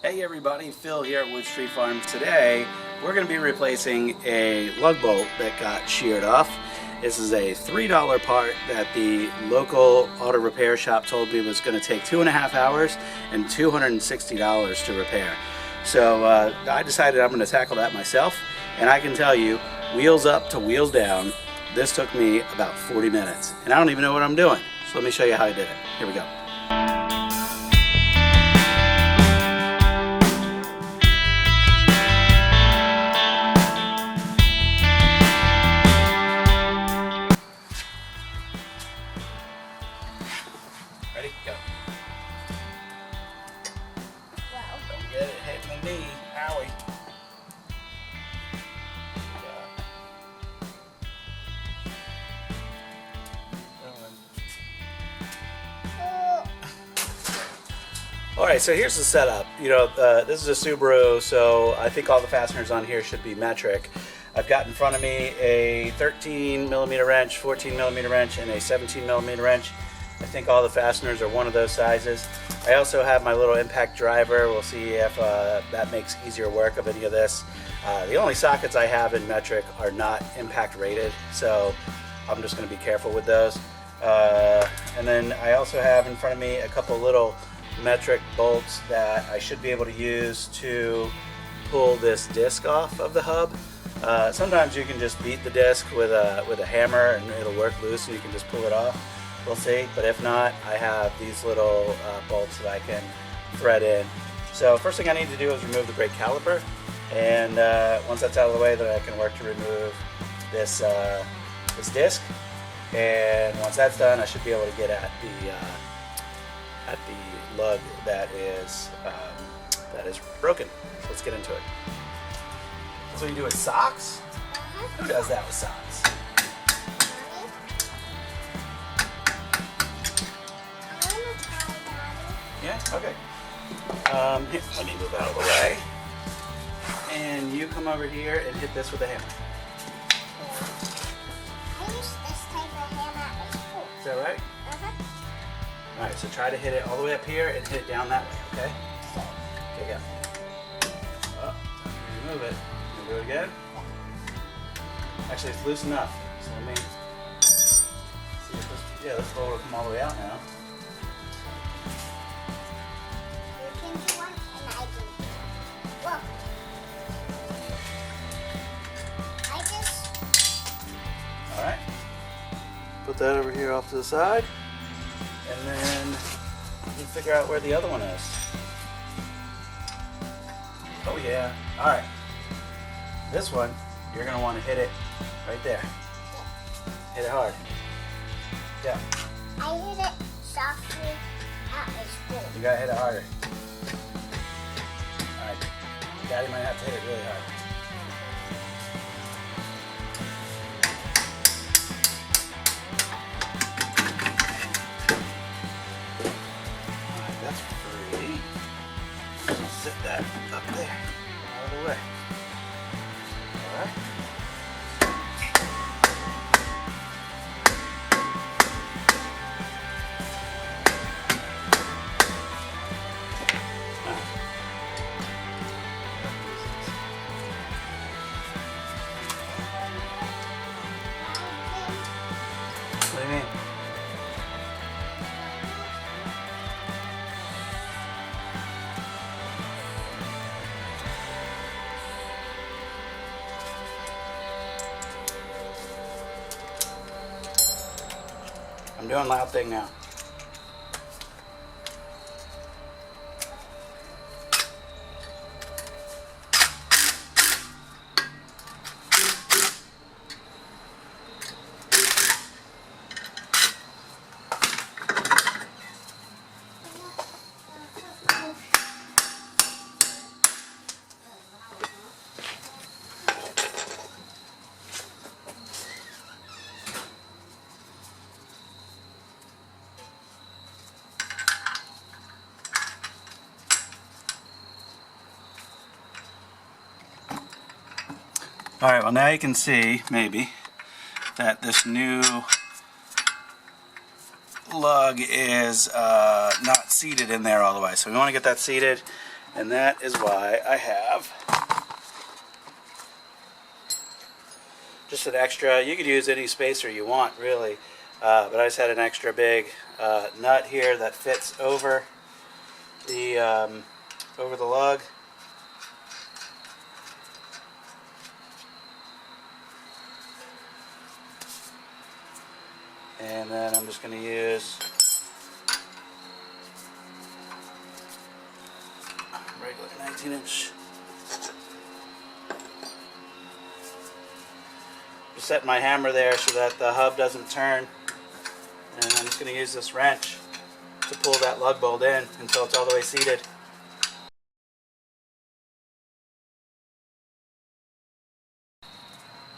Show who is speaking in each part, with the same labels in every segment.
Speaker 1: Hey everybody, Phil here at Wood Street Farm. Today we're going to be replacing a lug bolt that got sheared off. This is a $3 part that the local auto repair shop told me was going to take 2.5 hours and $260 to repair. So I decided I'm going to tackle that myself, and I can tell you, wheels up to wheels down, this took me about 40 minutes, and I don't even know what I'm doing. So let me show you how I did it. Here we go. Ready? Go.
Speaker 2: Well,
Speaker 1: Don't get it hitting the knee. Owie. Alright, so here's the setup. You know, this is a Subaru, so I think all the fasteners on here should be metric. I've got in front of me a 13mm wrench, 14mm wrench, and a 17mm wrench. I think all the fasteners are one of those sizes. I also have my little impact driver. We'll see if that makes easier work of any of this. The only sockets I have in metric are not impact rated, so I'm just going to be careful with those. And then I also have in front of me a couple little metric bolts that I should be able to use to pull this disc off of the hub. Sometimes you can just beat the disc with a hammer and it'll work loose and you can just pull it off. We'll see, but if not, I have these little bolts that I can thread in. So first thing I need to do is remove the brake caliper, and once that's out of the way, then I can work to remove this disc. And once that's done, I should be able to get at the lug that is broken. So let's get into it. So you do with socks? Who does that with socks? Yeah, okay. Here, let me move out of the way. And you come over here and hit this with a hammer.
Speaker 2: I use this type of hammer at school.
Speaker 1: Is that right? Alright, so try to hit it all the way up here and hit it down that way, okay? Okay, go. Oh, remove it. You do it again? Actually, it's loose enough. So let me see if this, yeah, this bolt will come all the way out now. Alright, put that over here off to the side, and then you figure out where the other one is. Oh yeah, alright. This one, you're going to want to hit it right there. Hit it hard. Yeah.
Speaker 2: I hit it softly at my school.
Speaker 1: You got to hit it harder. Alright, Daddy might have to hit it really hard. That's free. I'll sit that up there, out of the way. Alright. What do you mean? I'm doing loud thing now. Alright, well now you can see, maybe, that this new lug is not seated in there all the way. So we want to get that seated, And that is why I have just an extra. You could use any spacer you want, really, but I just had an extra big nut here that fits over the lug. And then I'm just going to use regular 19-inch. Just set my hammer there so that the hub doesn't turn. And I'm just going to use this wrench to pull that lug bolt in until it's all the way seated.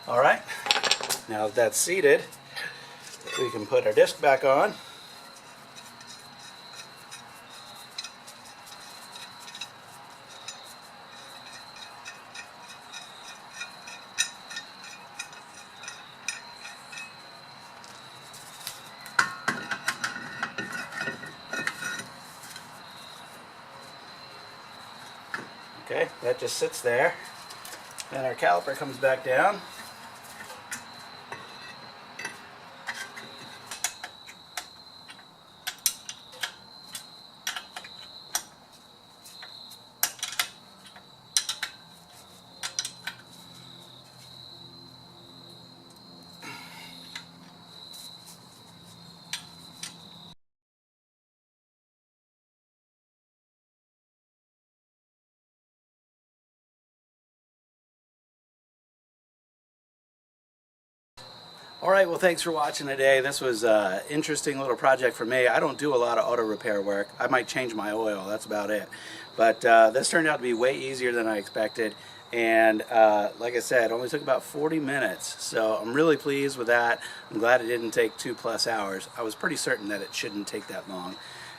Speaker 1: Alright, now that that's seated, we can put our disc back on. Okay, that just sits there. Then our caliper comes back down. Alright, well thanks for watching today. This was an interesting little project for me. I don't do a lot of auto repair work. I might change my oil, that's about it. But this turned out to be way easier than I expected. And like I said, it only took about 40 minutes. So I'm really pleased with that. I'm glad it didn't take 2+ hours. I was pretty certain that it shouldn't take that long.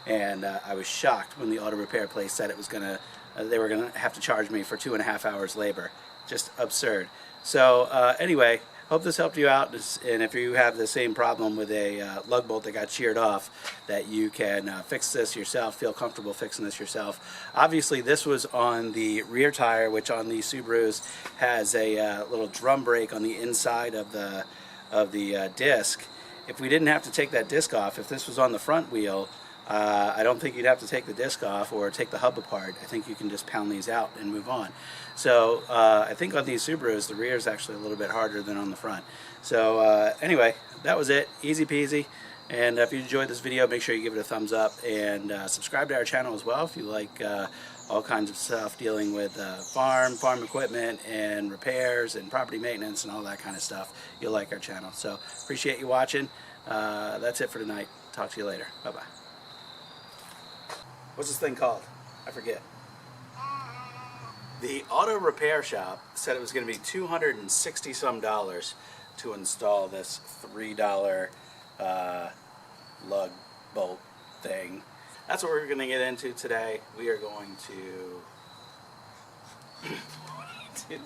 Speaker 1: And I was shocked when the auto repair place said it was they were gonna have to charge me for 2.5 hours labor. Just absurd. So anyway, hope this helped you out, and if you have the same problem with a lug bolt that got sheared off, that you can fix this yourself, feel comfortable fixing this yourself. Obviously this was on the rear tire, which on the Subarus has a little drum brake on the inside of the disc. If we didn't have to take that disc off, if this was on the front wheel, I don't think you'd have to take the disc off or take the hub apart. I think you can just pound these out and move on. So I think on these Subarus, the rear is actually a little bit harder than on the front. So anyway, that was it. Easy peasy. And if you enjoyed this video, make sure you give it a thumbs up and subscribe to our channel as well if you like all kinds of stuff dealing with farm equipment and repairs and property maintenance and all that kind of stuff. You'll like our channel. So appreciate you watching. That's it for tonight. Talk to you later. Bye-bye. What's this thing called? I forget. The auto repair shop said it was going to be $260 some to install this $3 lug bolt thing. That's what we're going to get into today. We are going to we're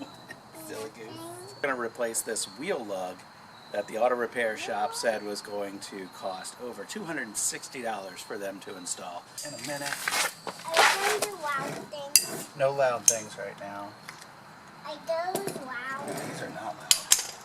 Speaker 1: going to replace this wheel lug that the auto repair shop said was going to cost over $260 for them to install. In a minute.
Speaker 2: I do loud things.
Speaker 1: No loud things right now.
Speaker 2: I do loud.
Speaker 1: These are not loud.